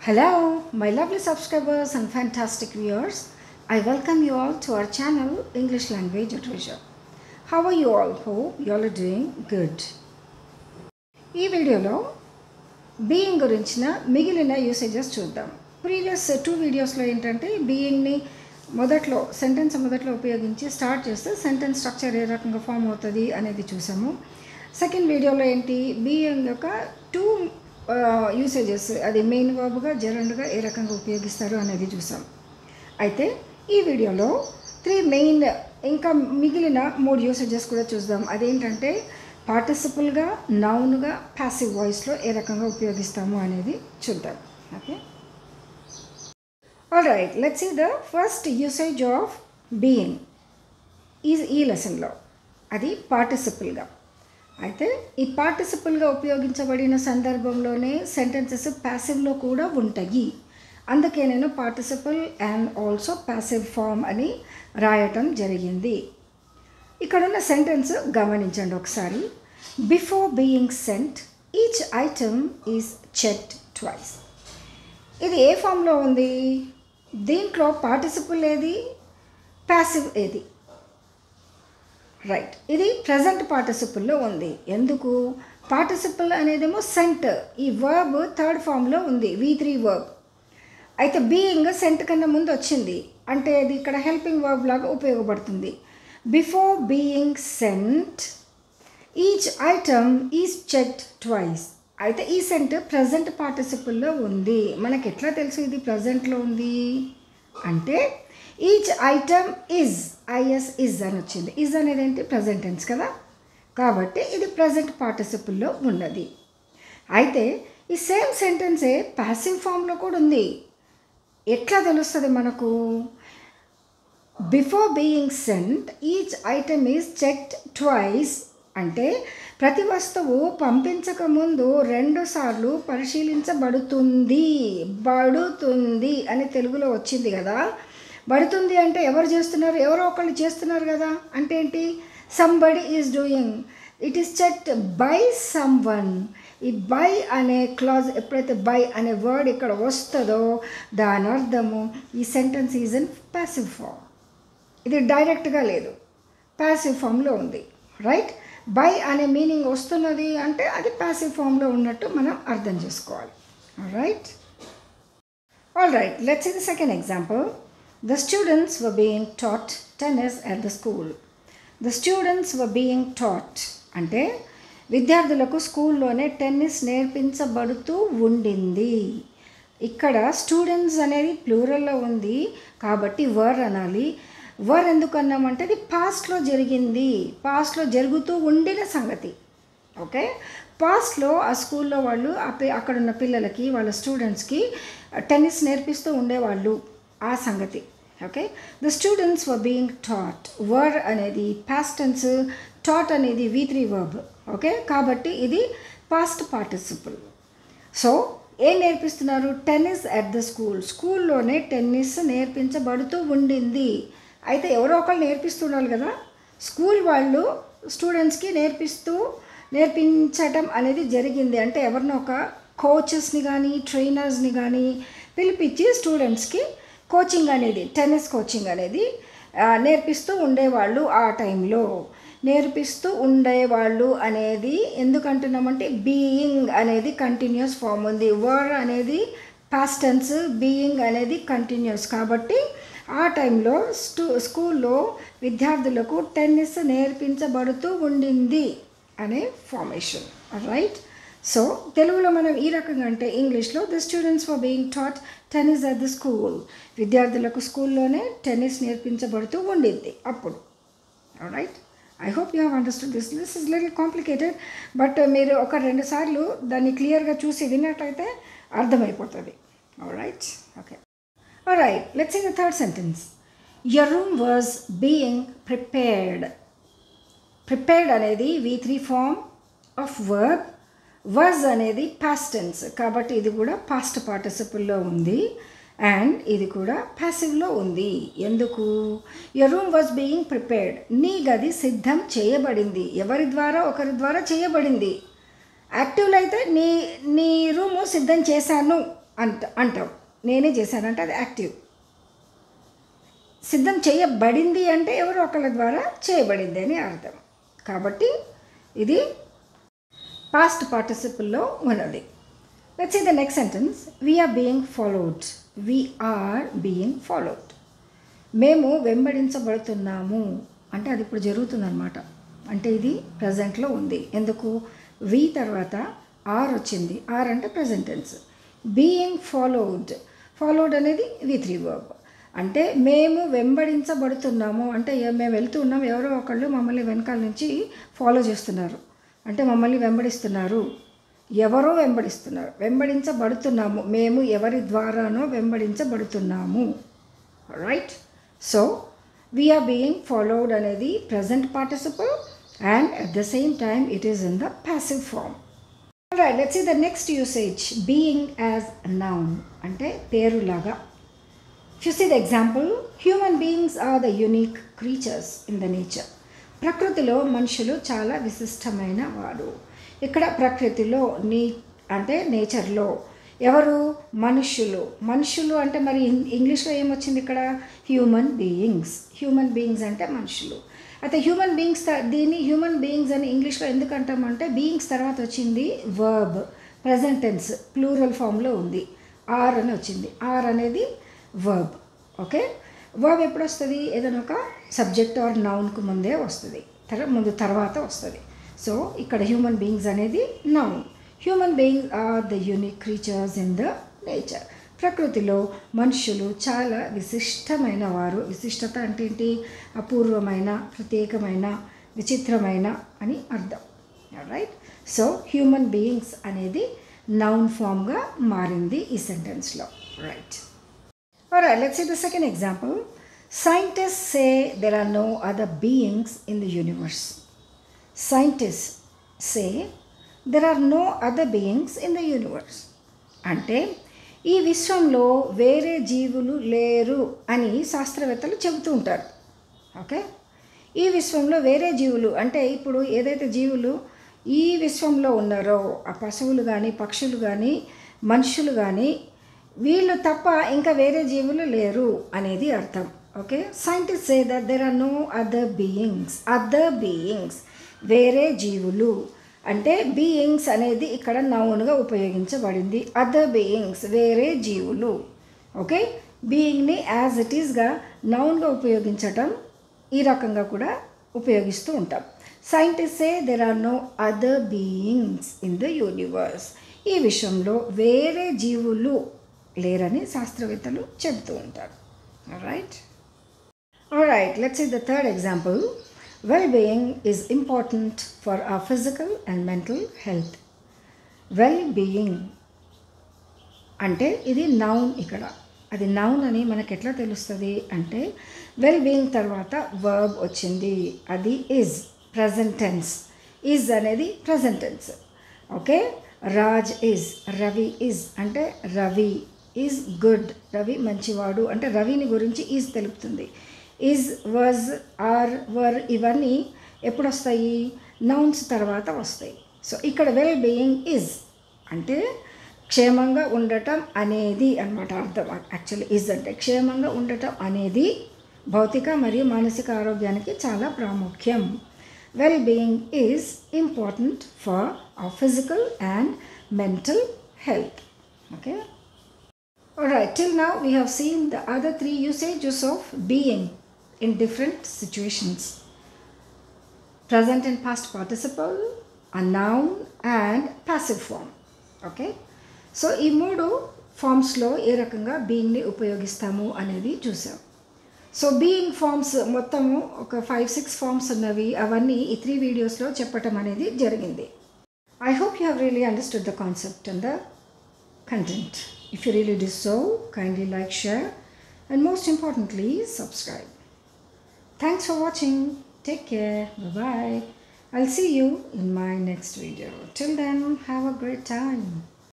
Hello, my lovely subscribers and fantastic viewers. I welcome you all to our channel English Language Treasure. How are you all? Hope you all are doing good. ఈ వీడియోలో being గురించిన మిగిలిన usages చూద్దాం. Previous 2 వీడియోస్లో ఏంటంటే బీయింగ్ని sentence మొదట్లో ఉపయోగించి start చేస్తే సెంటెన్స్ స్ట్రక్చర్ ఏ రకంగా ఫామ్ అవుతుంది అనేది చూసాము. సెకండ్ వీడియోలో ఏంటి బీయింగ్ యొక్క 2 యూసేజెస్, అది మెయిన్ వర్బ్గా జెరండ్గా ఏ రకంగా ఉపయోగిస్తారు అనేది చూసాం. అయితే ఈ వీడియోలో 3 మెయిన్ ఇంకా మిగిలిన 3 యూసేజెస్ కూడా చూద్దాం. అదేంటంటే పార్టిసిపుల్గా, నౌన్గా, ప్యాసివ్ వాయిస్లో ఏ రకంగా ఉపయోగిస్తాము అనేది చూద్దాం. Okay, all right, let's see the first usage of being ఈ లెసన్లో. అది పార్టిసిపుల్గా. అయితే ఈ పార్టిసిపుల్గా ఉపయోగించబడిన సందర్భంలోనే సెంటెన్సెస్ ప్యాసివ్లో కూడా ఉంటాయి. అందుకే నేను participle and also passive form అని రాయటం జరిగింది. ఇక్కడున్న సెంటెన్స్ గమనించండి ఒకసారి. Before being sent each item is checked twice. ఇది ఏ ఫామ్లో ఉంది? దీంట్లో పార్టిసిపుల్ ఏది, ప్యాసివ్ ఏది? రైట్, ఇది ప్రజెంట్ పార్టిసిపుల్లో ఉంది. ఎందుకు? పార్టిసిపుల్ అనేదేమో సెంట్, ఈ వర్బ్ థర్డ్ ఫామ్లో ఉంది, V3 వర్బ్. అయితే బీయింగ్ సెంట్ కన్నా ముందు వచ్చింది అంటే అది ఇక్కడ హెల్పింగ్ వర్బ్ లాగా ఉపయోగపడుతుంది. Before being sent each item is checked twice. అయితే ఈ సెంట్ ప్రజెంట్ పార్టిసిపుల్లో ఉంది. మనకి ఎట్లా తెలుసు ఇది ప్రజెంట్లో ఉంది అంటే each item is, is is అని వచ్చింది. ఇజ్ అనేది ఏంటి? ప్రజెంట్ టెన్స్ కదా, కాబట్టి ఇది ప్రజెంట్ పార్టిసిపుల్లో ఉన్నది. అయితే ఈ సేమ్ సెంటెన్సే ప్యాసివ్ ఫామ్లో కూడా ఉంది. ఎట్లా తెలుస్తుంది మనకు? Before being sent each item is checked twice అంటే ప్రతి వస్తువు పంపించక ముందు 2 సార్లు పరిశీలించబడుతుంది. బడుతుంది అని తెలుగులో వచ్చింది కదా. బడుతుంది అంటే ఎవరు చేస్తున్నారు? ఎవరో ఒకళ్ళు చేస్తున్నారు కదా. అంటే ఏంటి? Somebody is doing, it is checked by someone. ఈ బై అనే క్లాజ్ ఎప్పుడైతే బై అనే వర్డ్ ఇక్కడ వస్తుందో దాని అర్థము ఈ sentence is in passive form. ఇది డైరెక్ట్గా లేదు, ప్యాసివ్ ఫామ్లో ఉంది. రైట్, బై అనే మీనింగ్ వస్తున్నది అంటే అది ప్యాసివ్ ఫామ్లో ఉన్నట్టు మనం అర్థం చేసుకోవాలి. All right, let's see the second example. The students were being taught tennis at the school. The students were being taught అంటే విద్యార్థులకు స్కూల్లోనే టెన్నిస్ నేర్పించబడుతూ ఉండింది. ఇక్కడ స్టూడెంట్స్ అనేది ప్లూరల్లో ఉంది కాబట్టి వర్ అనాలి. వర్ ఎందుకు అన్నామంటే అది పాస్ట్లో జరిగింది, పాస్ట్లో జరుగుతూ ఉండిన సంగతి. ఓకే, పాస్ట్లో ఆ స్కూల్లో వాళ్ళు అక్కడున్న పిల్లలకి, వాళ్ళ స్టూడెంట్స్కి టెన్నిస్ నేర్పిస్తూ ఉండేవాళ్ళు, ఆ సంగతి. Okay, the students were being taught. Were అనేది పాస్ట్ టెన్స్, టాట్ అనేది V3 వర్బ్. ఓకే, కాబట్టి ఇది పాస్ట్ పార్టిసిపుల్. సో ఏం నేర్పిస్తున్నారు? Tennis at the school. స్కూల్లోనే టెన్నిస్ నేర్పించబడుతూ ఉండింది. అయితే ఎవరో ఒకళ్ళు నేర్పిస్తుండాలి కదా. స్కూల్ వాళ్ళు స్టూడెంట్స్కి నేర్పించటం అనేది జరిగింది. అంటే ఎవరినో ఒక కోచెస్ని కానీ ట్రైనర్స్ని కానీ పిలిపించి స్టూడెంట్స్కి కోచింగ్ అనేది, టెన్నిస్ కోచింగ్ అనేది నేర్పిస్తూ ఉండేవాళ్ళు. ఆ టైంలో నేర్పిస్తూ ఉండేవాళ్ళు అనేది ఎందుకంటున్నామంటే బీయింగ్ అనేది కంటిన్యూస్ ఫామ్ ఉంది. వర్ అనేది పాస్ట్ టెన్స్, బీయింగ్ అనేది కంటిన్యూస్. కాబట్టి ఆ టైంలో స్కూల్లో విద్యార్థులకు టెన్నిస్ నేర్పించబడుతూ ఉండింది అనే ఫార్మేషన్. రైట్, సో తెలుగులో మనం ఈ రకంగా అంటే ఇంగ్లీష్లో the students were being taught tennis at the school. విద్యార్థులకు స్కూల్లోనే టెన్నిస్ నేర్పించబడుతూ ఉండింది అప్పుడు. Right, I hope you have understood this. This is little complicated, but మీరు 1-2 సార్లు దాన్ని క్లియర్గా చూసి విన్నట్లయితే అర్థమైపోతుంది. Right, okay, right, let's see the third sentence. Your room was being prepared. Prepared అనేది V3 form of verb. Was అనేది past tense కాబట్టి ఇది కూడా పాస్ట్ పార్టిసిపుల్లో ఉంది అండ్ ఇది కూడా ప్యాసివ్లో ఉంది. ఎందుకు? Your room was being prepared. నీ గది సిద్ధం చేయబడింది. ఎవరి ద్వారా? ఒకరి ద్వారా చేయబడింది. యాక్టివ్లో అయితే నీ రూము సిద్ధం చేశాను అంటాం. నేనే చేశానంటే అది యాక్టివ్. సిద్ధం చేయబడింది అంటే ఎవరో ఒకళ్ళ ద్వారా చేయబడింది అని అర్థం. కాబట్టి ఇది పాస్ట్ పార్టిసిపుల్లో ఉన్నది. Let's see the next sentence. We are being followed. We are being followed. మేము వెంబడించబడుతున్నాము అంటే అది ఇప్పుడు జరుగుతుందన్నమాట. అంటే ఇది ప్రజెంట్లో ఉంది. ఎందుకు? వి తర్వాత ఆర్ వచ్చింది. ఆర్ అంటే present tense. Being followed. Followed అనేది V3 వర్బ్. అంటే మేము వెంబడించబడుతున్నాము అంటే మేము వెళ్తూ ఉన్నాం, ఎవరో ఒకళ్ళు మమ్మల్ని వెనకాల నుంచి ఫాలో చేస్తున్నారు అంటే మమ్మల్ని వెంబడిస్తున్నారు. ఎవరో వెంబడిస్తున్నారు. వెంబడించబడుతున్నాము. మేము ఎవరి ద్వారానో వెంబడించబడుతున్నాము. Right. So we are being followed అనేది present participle and at the same time it is in the passive form. Alright, let's see the next usage. Being as a noun అంటే పేరులాగా. If you see the example, human beings are the unique creatures in the nature. ప్రకృతిలో మనుషులు చాలా విశిష్టమైన వారు. ఇక్కడ ప్రకృతిలో అంటే నేచర్లో ఎవరు? మనుషులు. మనుషులు అంటే మరి ఇంగ్లీష్లో ఏమొచ్చింది ఇక్కడ? Human beings. హ్యూమన్ బీయింగ్స్ అంటే మనుషులు. అయితే హ్యూమన్ బీయింగ్స్ దీన్ని హ్యూమన్ బీయింగ్స్ అని ఇంగ్లీష్లో ఎందుకు అంటామంటే బీయింగ్స్ తర్వాత వచ్చింది వర్బ్, ప్రజెంట్ టెన్స్, ప్లూరల్ ఫామ్లో ఉంది. ఆర్ అని వచ్చింది. ఆర్ అనేది వర్బ్. ఓకే. వర్బ్ ఎప్పుడు వస్తుంది? ఏదైనా ఒక సబ్జెక్ట్ ఆర్ నౌన్కు ముందే వస్తుంది, తర్వాత వస్తుంది. సో ఇక్కడ హ్యూమన్ బీయింగ్స్ అనేది noun. Human beings are the unique creatures in the nature. ప్రకృతిలో మనుషులు చాలా విశిష్టమైన వారు. విశిష్టత అంటే ఏంటి? అపూర్వమైన, ప్రత్యేకమైన, విచిత్రమైన అని అర్థం. రైట్. సో హ్యూమన్ బీయింగ్స్ అనేది నౌన్ ఫామ్గా మారింది ఈ సెంటెన్స్లో. Right. Alright, let's see the second example. Scientists say there are no other beings in the universe. Scientists say there are no other beings in the universe. అంటే ఈ విశ్వంలో వేరే జీవులు లేరు అని శాస్త్రవేత్తలు చెబుతూ ఉంటారు. ఓకే. ఈ విశ్వంలో వేరే జీవులు అంటే ఇప్పుడు ఏదైతే జీవులు ఈ విశ్వంలో ఉన్నారో ఆ పశువులు కానీ, పక్షులు కానీ, మనుషులు కానీ, వీళ్ళు తప్ప ఇంకా వేరే జీవులు లేరు అనేది అర్థం. Okay. Scientist say that there are no other beings. Other beings వేరే జీవులు అంటే బీయింగ్స్ అనేది ఇక్కడ నౌన్గా ఉపయోగించబడింది. అదర్ బీయింగ్స్ వేరే జీవులు. ఓకే. బీయింగ్ని యాజ్ ఇట్ ఈస్గా నౌన్గా ఉపయోగించటం ఈ రకంగా కూడా ఉపయోగిస్తూ ఉంటాం. Scientist say there are no other beings in the universe. ఈ విశ్వంలో వేరే జీవులు లేరని శాస్త్రవేత్తలు చెబుతూ ఉంటారు. Right. Alright, let's see the third example. Well being is important for our physical and mental health. Well being అంటే ఇది నౌన్. ఇక్కడ అది నౌన్ అని మనకు ఎట్లా తెలుస్తుంది అంటే వెల్-బీయింగ్ తర్వాత వర్బ్ వచ్చింది. అది ఈజ్, ప్రజెంట్ టెన్స్. ఈజ్ అనేది present tense. Okay. Raj is, Ravi is అంటే రవి ఈజ్ గుడ్. రవి మంచివాడు అంటే రవిని గురించి ఈజ్ తెలుపుతుంది. ఈజ్, వాజ్, ఆర్, వర్ ఇవన్నీ ఎప్పుడు వస్తాయి? నౌన్స్ తర్వాత వస్తాయి. సో ఇక్కడ వెల్ బీయింగ్ ఈజ్ అంటే క్షేమంగా ఉండటం అనేది అన్నమాట అర్థం. యాక్చువల్లీ ఈజ్ అంటే క్షేమంగా ఉండటం అనేది భౌతిక మరియు మానసిక ఆరోగ్యానికి చాలా ప్రాముఖ్యం. Well being is important for our physical and mental health. Okay. Alright, till now we have seen the other three usages of being in different situations. Present and past participle, a noun and passive form. Okay? So, ఈ మూడు ఫార్మ్స్లో ఏ రకంగా బీయింగ్ని ఉపయోగిస్తాము అనేది చూసాం. So being forms మొత్తము ఒక 5-6 forms ఉన్నవి. అవన్నీ ఈ 3 వీడియోస్లో చెప్పటం అనేది జరిగింది. I hope you have really understood the concept and the content. If you really did so, kindly like, share, and most importantly, subscribe. Thanks for watching. Take care. Bye-bye. I'll see you in my next video. Till then, have a great time.